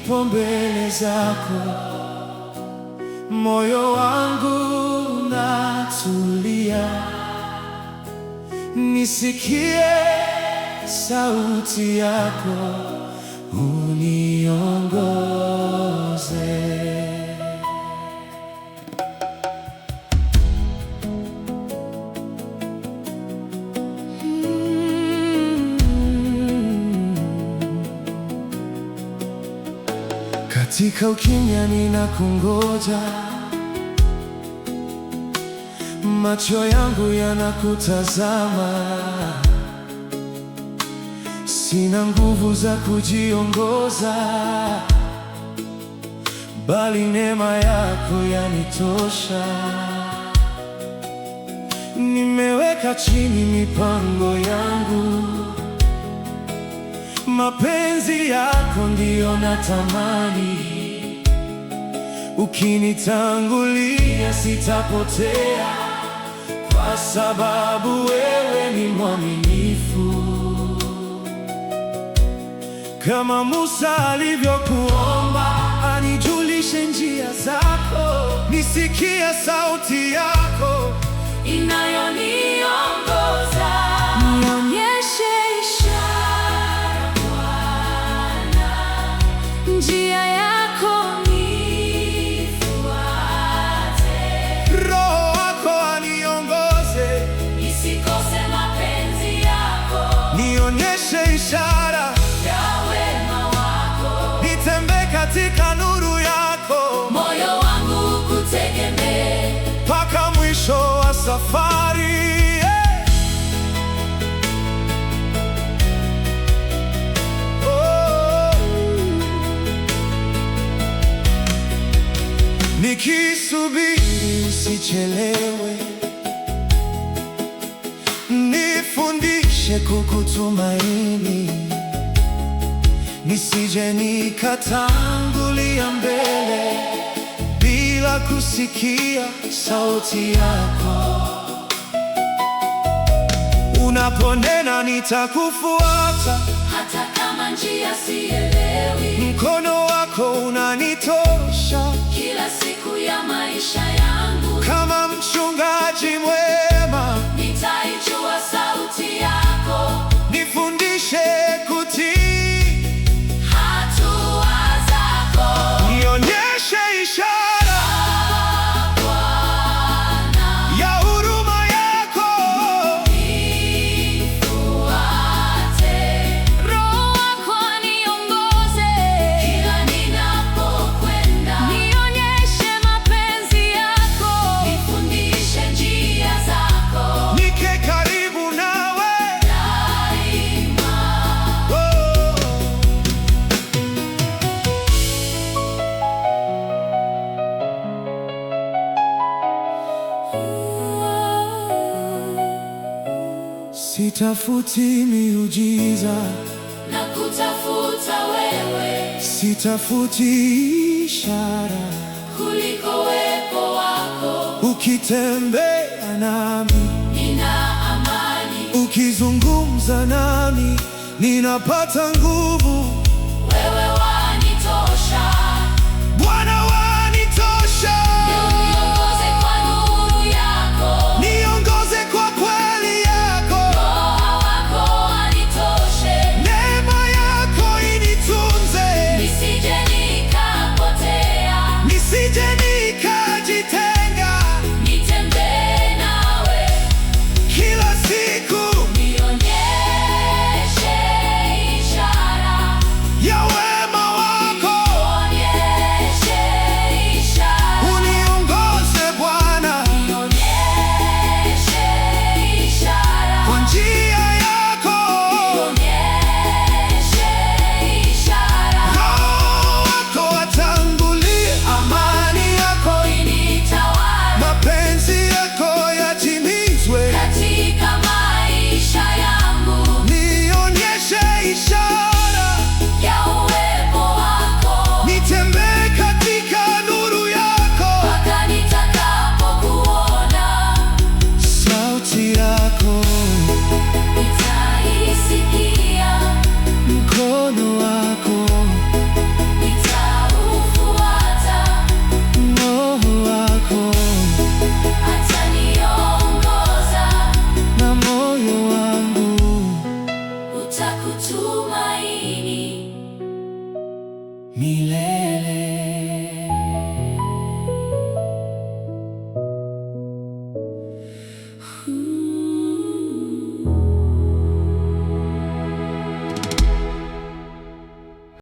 nipo mbele zako, moyo wangu unatulia, nisikie sauti yako, uniongoze. Katika ukimya ninakungoja, macho yangu yanakutazama. Sina nguvu za kujiongoza, bali neema yako yanitosha. Nimeweka chini mipango yangu, mapenzi yako ndiyo natamani. Ukinitangulia sitapotea, kwa sababu wewe ni mwaminifu. Kama Musa alivyokuomba anijulishe njia zako, nisikie sauti yako inayoniongoza. Nionyeshe ishara Bwana, njia yako nifuate. Roho wako aniongoze, nisikose mapenzi yako. Nionyeshe ishara ya wema wako, nitembee katika nuru yako. Moyo wangu ukutegemee mpaka mwisho wa safari. Nikisubiri usichelewe, nifundishe kukutumaini, nisije nikatangulia mbele bila kusikia sauti yako. Unaponena nitakufuata, hata kama njia sielewi. Mkono wako unanitosha kila siku ya maisha yangu. Kama mchungaji mwema, nitaijua sauti yako. Nifundishe kutii hatua zako. Nionyeshe ishara Bwana ya huruma yako. Nifuate. Roho wako aniongoze kila ninapokwenda. Nionyeshe mapenzi yako. Nifundishe njia zako. Nike karibu nawe daima. Sitafuti miujiza, na kutafuta wewe. Sitafuti ishara kuliko uwepo wako. Ukitembea nami nina amani, ukizungumza nami ninapata nguvu.